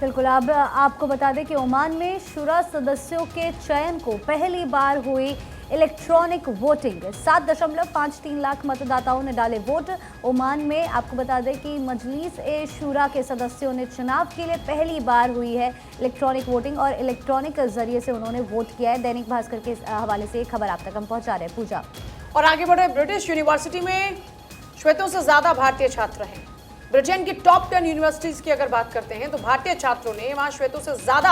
बिल्कुल। अब आपको बता दें कि ओमान में शुरा सदस्यों के चयन को पहली बार हुई इलेक्ट्रॉनिक वोटिंग। 7.53 लाख मतदाताओं ने डाले वोट। ओमान में आपको बता दें कि मजलिस ए शुरा के सदस्यों ने चुनाव के लिए पहली बार हुई है इलेक्ट्रॉनिक वोटिंग और इलेक्ट्रॉनिक जरिए से उन्होंने वोट किया है। दैनिक भास्कर के हवाले से खबर आप तक हम पहुंचा रहे हैं। पूजा और आगे बढ़े, ब्रिटिश यूनिवर्सिटी में श्वेतों से ज्यादा भारतीय छात्र हैं। ब्रिटेन की टॉप 10 यूनिवर्सिटीज की अगर बात करते हैं तो भारतीय छात्रों ने वहां श्वेतों से ज्यादा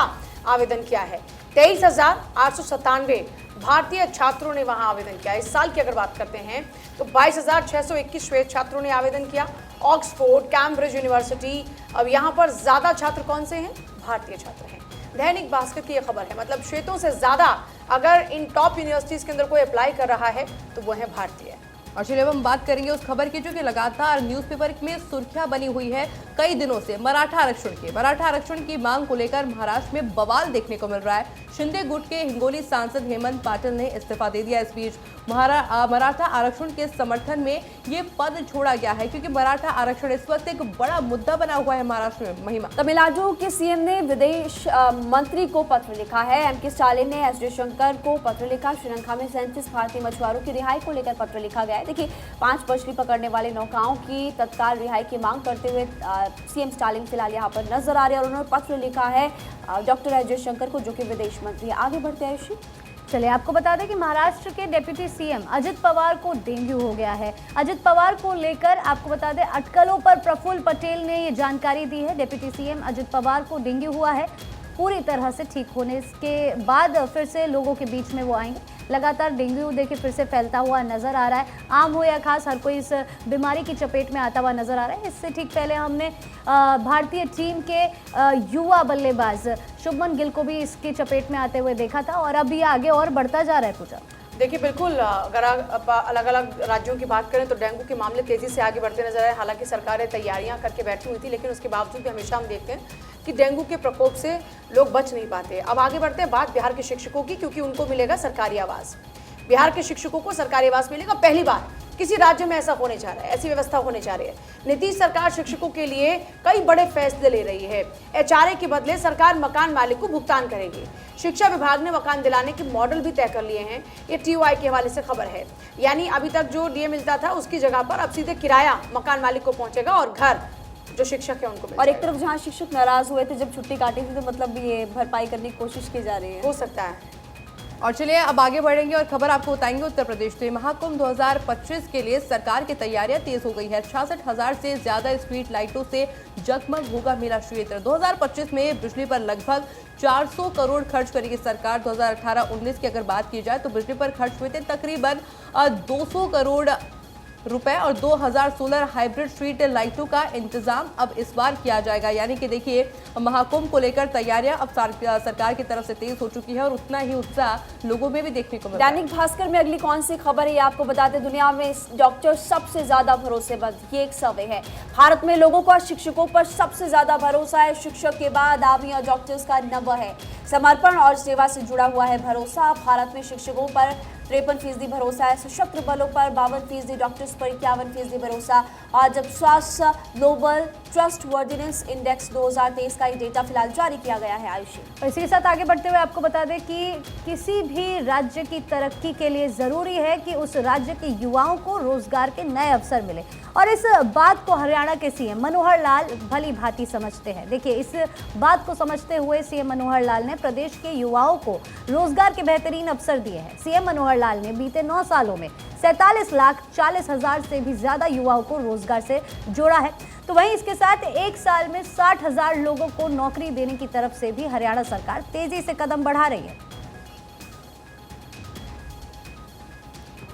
आवेदन किया है। 23,897 भारतीय छात्रों ने वहां आवेदन किया। इस साल की अगर बात करते हैं तो 22,621 श्वेत छात्रों ने आवेदन किया। ऑक्सफोर्ड, कैम्ब्रिज यूनिवर्सिटी, अब यहां पर ज्यादा छात्र कौन से हैं? भारतीय छात्र हैं। दैनिक भास्कर की यह खबर है, मतलब श्वेतों से ज्यादा अगर इन टॉप यूनिवर्सिटीज के अंदर कोई अप्लाई कर रहा है तो वो है भारतीय। और चलिए अब हम बात करेंगे उस खबर की जो कि लगातार न्यूज़पेपर में सुर्खियां बनी हुई है कई दिनों से, मराठा आरक्षण की। मराठा आरक्षण की मांग को लेकर महाराष्ट्र में बवाल देखने को मिल रहा है। शिंदे गुट के हिंगोली सांसद हेमंत पाटिल ने इस्तीफा दे दिया। इस बीच मराठा आरक्षण के समर्थन में ये पद छोड़ा गया है क्योंकि मराठा आरक्षण इस वक्त एक बड़ा मुद्दा बना हुआ है महाराष्ट्र में। महिमा, तमिलनाडु के सीएम ने विदेश मंत्री को पत्र लिखा है। एम.के. स्टालिन ने एस जयशंकर को पत्र लिखा। श्रीलंका में 37 भारतीय मछुआरों की रिहाई को लेकर पत्र लिखा गया है। देखिए, 5 मछली पकड़ने वाले नौकाओं की तत्काल रिहाई की मांग करते हुए सीएम स्टालिन फिलहाल यहाँ पर नजर आ रहे हैं और उन्होंने पत्र लिखा है डॉक्टर एस जयशंकर को, जो कि विदेश मंत्री। आगे बढ़ते हैं आयुषी। चलिए आपको बता दें कि महाराष्ट्र के डिप्टी सीएम अजित पवार को डेंगू हो गया है। अजित पवार को लेकर आपको बता दें अटकलों पर प्रफुल्ल पटेल ने ये जानकारी दी है। डिप्टी सीएम अजित पवार को डेंगू हुआ है। पूरी तरह से ठीक होने के बाद फिर से लोगों के बीच में वो आएंगे। लगातार डेंगू देखिए फिर से फैलता हुआ नजर आ रहा है। आम हो या खास, हर कोई इस बीमारी की चपेट में आता हुआ नजर आ रहा है। इससे ठीक पहले हमने भारतीय टीम के युवा बल्लेबाज शुभमन गिल को भी इसकी चपेट में आते हुए देखा था और अब ये आगे और बढ़ता जा रहा है। पूजा देखिए, बिल्कुल अगर अलग अलग राज्यों की बात करें तो डेंगू के मामले तेजी से आगे बढ़ते नजर आए। हालांकि सरकारें तैयारियां करके बैठी हुई थी, लेकिन उसके बावजूद भी हमेशा हम देखते हैं कि डेंगू के प्रकोप से लोग बच नहीं पाते। अब आगे बढ़ते हैं, बात बिहार के शिक्षकों की, क्योंकि उनको मिलेगा सरकारी आवास। बिहार के शिक्षकों को सरकारी आवास मिलेगा। पहली बार किसी राज्य में ऐसा होने जा रहा है, ऐसी व्यवस्था होने जा रही है। नीतीश सरकार शिक्षकों के लिए कई बड़े फैसले ले रही है। एचआरए के बदले सरकार मकान मालिक को भुगतान करेगी। शिक्षा विभाग ने मकान दिलाने के मॉडल भी तय कर लिए हैं। ये टीओआई के हवाले से खबर है। यानी अभी तक जो डीए मिलता था उसकी जगह पर अब सीधे किराया मकान मालिक को पहुंचेगा और घर जो शिक्षक है उनको मिल और एक तरफ जहां शिक्षक नाराज हुए थे जब छुट्टी काटी थी, तो मतलब ये भरपाई करने की कोशिश की जा रही है। हो सकता है। और चलिए अब आगे बढ़ेंगे और खबर आपको बताएंगे उत्तर प्रदेश से। महाकुंभ 2025 के लिए सरकार की तैयारियां तेज हो गई है। 66,000 से ज्यादा स्ट्रीट लाइटों से जगमग होगा मेला क्षेत्र। 2025 में बिजली पर लगभग 400 करोड़ खर्च करेगी सरकार। 2018-19 की अगर बात की जाए तो बिजली पर खर्च हुए थे तकरीबन 200 करोड़ रुपए और 2000 सोलर हाइब्रिड स्ट्रीट लाइटों का इंतजाम अब इस बार किया जाएगा। यानी कि देखिए, महाकुंभ को लेकर तैयारियां अब सरकार की तरफ से तेज हो चुकी है और उतना ही उत्साह लोगों में भी देखने को मिला है। दैनिक भास्कर में अगली कौन सी खबर है ये आपको बताते। दुनिया में डॉक्टर सबसे ज्यादा भरोसेमंद, ये एक सर्वे है। भारत में लोगों का शिक्षकों पर सबसे ज्यादा भरोसा है। शिक्षक के बाद आर्मी और डॉक्टर्स का नंबर है। समर्पण और सेवा से जुड़ा हुआ है भरोसा। भारत में शिक्षकों पर 53% भरोसा है। सशस्त्र बलों पर 52%, डॉक्टर्स पर 51% भरोसा। और जब स्वास्थ्य ग्लोबल ट्रस्ट वर्दिनेस इंडेक्स 2023 का ये डेटा फिलहाल जारी किया गया है। आयुषी, और इसी के साथ आगे बढ़ते हुए आपको बता दें कि किसी भी राज्य की तरक्की के लिए जरूरी है कि उस राज्य के युवाओं को रोजगार के नए अवसर मिले और इस बात को हरियाणा के सीएम मनोहर लाल भली भांति समझते हैं। देखिए, इस बात को समझते हुए सीएम मनोहर लाल ने प्रदेश के युवाओं को रोजगार के बेहतरीन अवसर दिए हैं। सीएम मनोहर लाल ने बीते 9 सालों में 47,40,000 से भी ज्यादा युवाओं को रोजगार से जोड़ा है। तो वहीं इसके साथ एक साल में 60,000 लोगों को नौकरी देने की तरफ से भी हरियाणा सरकार तेजी से कदम बढ़ा रही है।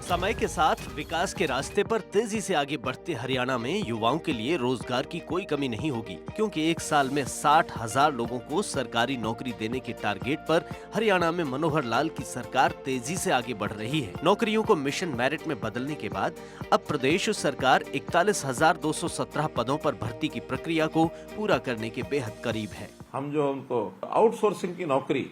समय के साथ विकास के रास्ते पर तेजी से आगे बढ़ते हरियाणा में युवाओं के लिए रोजगार की कोई कमी नहीं होगी, क्योंकि एक साल में 60,000 लोगों को सरकारी नौकरी देने के टारगेट पर हरियाणा में मनोहर लाल की सरकार तेजी से आगे बढ़ रही है। नौकरियों को मिशन मेरिट में बदलने के बाद अब प्रदेश सरकार 41,217 पदों पर भर्ती की प्रक्रिया को पूरा करने के बेहद करीब है। हम जो उनको आउटसोर्सिंग की नौकरी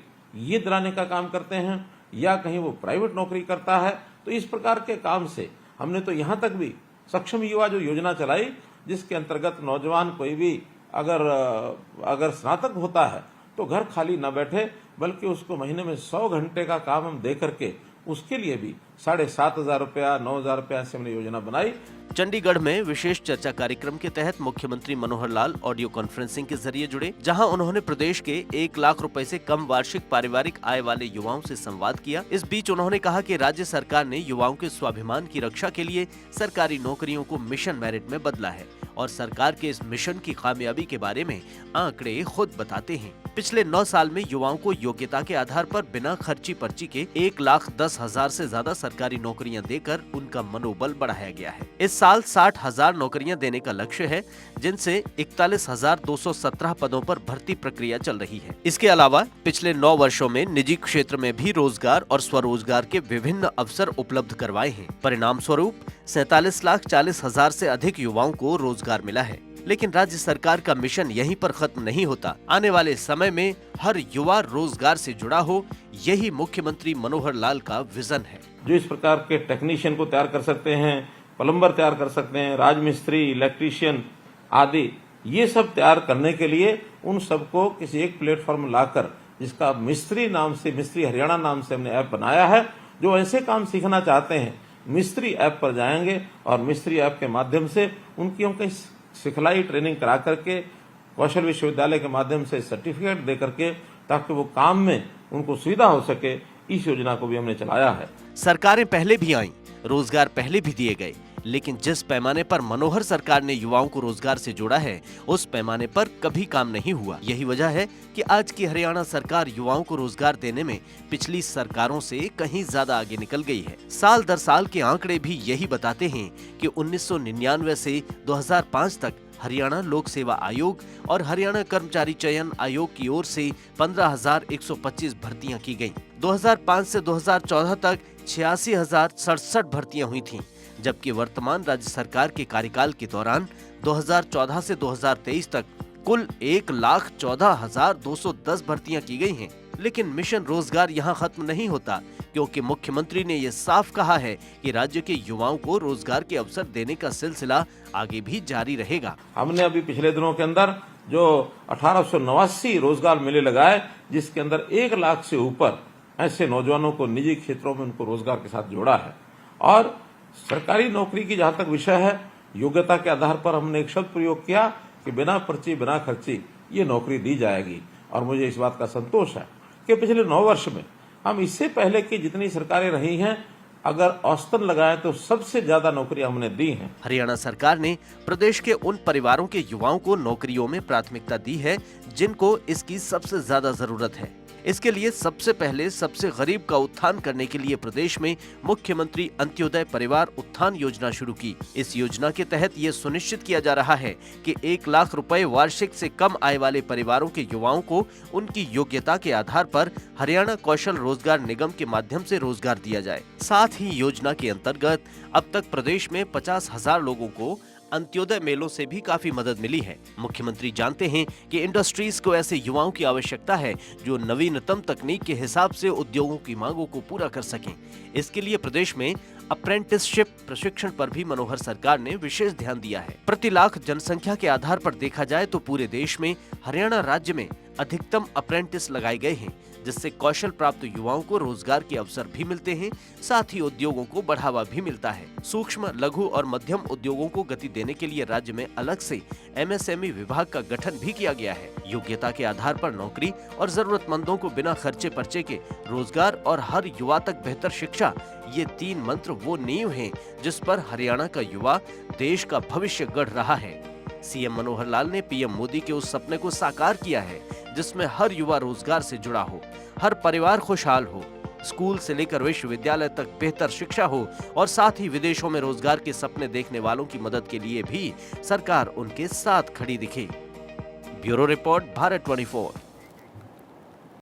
ये दिलाने का काम करते हैं या कहीं वो प्राइवेट नौकरी करता है, तो इस प्रकार के काम से हमने तो यहाँ तक भी सक्षम युवा जो योजना चलाई, जिसके अंतर्गत नौजवान कोई भी अगर स्नातक होता है तो घर खाली न बैठे, बल्कि उसको महीने में 100 घंटे का काम हम दे करके उसके लिए भी 7,500 रुपया, 9,000 रुपया ऐसे हमने योजना बनाई। चंडीगढ़ में विशेष चर्चा कार्यक्रम के तहत मुख्यमंत्री मनोहर लाल ऑडियो कॉन्फ्रेंसिंग के जरिए जुड़े, जहां उन्होंने प्रदेश के 1 लाख रुपए से कम वार्षिक पारिवारिक आय वाले युवाओं से संवाद किया। इस बीच उन्होंने कहा कि राज्य सरकार ने युवाओं के स्वाभिमान की रक्षा के लिए सरकारी नौकरियों को मिशन मेरिट में बदला है और सरकार के इस मिशन की कामयाबी के बारे में आंकड़े खुद बताते हैं। पिछले 9 साल में युवाओं को योग्यता के आधार पर बिना खर्ची पर्ची के 1,10,000 से ज्यादा सरकारी नौकरियां देकर उनका मनोबल बढ़ाया गया है। इस साल 60,000 नौकरियां देने का लक्ष्य है, जिनसे 41,217 पदों पर भर्ती प्रक्रिया चल रही है। इसके अलावा पिछले 9 वर्षों में निजी क्षेत्र में भी रोजगार और स्वरोजगार के विभिन्न अवसर उपलब्ध करवाए हैं। परिणाम स्वरूप 47,40,000 से अधिक युवाओं को रोजगार मिला है। लेकिन राज्य सरकार का मिशन यहीं पर खत्म नहीं होता। आने वाले समय में हर युवा रोजगार से जुड़ा हो, यही मुख्यमंत्री मनोहर लाल का विजन है। जो इस प्रकार के टेक्नीशियन को तैयार कर सकते हैं, प्लम्बर तैयार कर सकते हैं, राजमिस्त्री, इलेक्ट्रीशियन आदि, ये सब तैयार करने के लिए उन सबको किसी एक प्लेटफॉर्म लाकर, जिसका मिस्त्री नाम से, मिस्त्री हरियाणा नाम से हमने ऐप बनाया है। जो ऐसे काम सीखना चाहते हैं, मिस्त्री ऐप पर जाएंगे और मिस्त्री ऐप के माध्यम से उनकी हम कहीं सिखलाई ट्रेनिंग करा करके कौशल विश्वविद्यालय के माध्यम से सर्टिफिकेट दे करके, ताकि वो काम में उनको सुविधा हो सके, इस योजना को भी हमने चलाया है। सरकारें पहले भी आईं, रोजगार पहले भी दिए गए, लेकिन जिस पैमाने पर मनोहर सरकार ने युवाओं को रोजगार से जोड़ा है, उस पैमाने पर कभी काम नहीं हुआ। यही वजह है कि आज की हरियाणा सरकार युवाओं को रोजगार देने में पिछली सरकारों से कहीं ज्यादा आगे निकल गई है। साल दर साल के आंकड़े भी यही बताते हैं कि 1999 से 2005 तक हरियाणा लोक सेवा आयोग और हरियाणा कर्मचारी चयन आयोग की ओर से 15,125 भर्तियां की गयी। 2005 से 2014 तक 86,067 भर्तियां हुई थीं, जबकि वर्तमान राज्य सरकार के कार्यकाल के दौरान 2014 से 2023 तक कुल 1,14,210 भर्तियां की गई हैं। लेकिन मिशन रोजगार यहां खत्म नहीं होता, क्योंकि मुख्यमंत्री ने ये साफ कहा है कि राज्य के युवाओं को रोजगार के अवसर देने का सिलसिला आगे भी जारी रहेगा। हमने अभी पिछले दिनों के अंदर जो 1889 रोजगार मेले लगाए, जिसके अंदर 1 लाख से ऊपर ऐसे नौजवानों को निजी क्षेत्रों में उनको रोजगार के साथ जोड़ा है। और सरकारी नौकरी की जहां तक विषय है, योग्यता के आधार पर हमने एक शब्द प्रयोग किया कि बिना पर्ची बिना खर्ची ये नौकरी दी जाएगी। और मुझे इस बात का संतोष है कि पिछले 9 वर्ष में हम इससे पहले की जितनी सरकारें रही हैं, अगर औसतन लगाएं तो सबसे ज्यादा नौकरियां हमने दी हैं। हरियाणा सरकार ने प्रदेश के उन परिवारों के युवाओं को नौकरियों में प्राथमिकता दी है जिनको इसकी सबसे ज्यादा जरूरत है। इसके लिए सबसे पहले सबसे गरीब का उत्थान करने के लिए प्रदेश में मुख्यमंत्री अंत्योदय परिवार उत्थान योजना शुरू की। इस योजना के तहत ये सुनिश्चित किया जा रहा है कि 1 लाख रुपए वार्षिक से कम आय वाले परिवारों के युवाओं को उनकी योग्यता के आधार पर हरियाणा कौशल रोजगार निगम के माध्यम से रोजगार दिया जाए। साथ ही योजना के अंतर्गत अब तक प्रदेश में 50,000 लोगों को अंत्योदय मेलों से भी काफी मदद मिली है। मुख्यमंत्री जानते हैं कि इंडस्ट्रीज को ऐसे युवाओं की आवश्यकता है जो नवीनतम तकनीक के हिसाब से उद्योगों की मांगों को पूरा कर सकें। इसके लिए प्रदेश में अप्रेंटिसशिप प्रशिक्षण पर भी मनोहर सरकार ने विशेष ध्यान दिया है। प्रति लाख जनसंख्या के आधार पर देखा जाए तो पूरे देश में हरियाणा राज्य में अधिकतम अप्रेंटिस लगाए गए हैं, जिससे कौशल प्राप्त युवाओं को रोजगार के अवसर भी मिलते हैं, साथ ही उद्योगों को बढ़ावा भी मिलता है। सूक्ष्म, लघु और मध्यम उद्योगों को गति देने के लिए राज्य में अलग से MSME विभाग का गठन भी किया गया है। योग्यता के आधार पर नौकरी और जरूरतमंदों को बिना खर्चे पर्चे के रोजगार और हर युवा तक बेहतर शिक्षा, ये 3 मंत्र वो नींव हैं जिस पर हरियाणा का युवा देश का भविष्य गढ़ रहा है। सीएम मनोहर लाल ने पीएम मोदी के उस सपने को साकार किया है जिसमें हर युवा रोजगार से जुड़ा हो, हर परिवार खुशहाल हो, स्कूल से लेकर विश्वविद्यालय तक बेहतर शिक्षा हो और साथ ही विदेशों में रोजगार के सपने देखने वालों की मदद के लिए भी सरकार उनके साथ खड़ी दिखे। Bureau report, Bharat 24।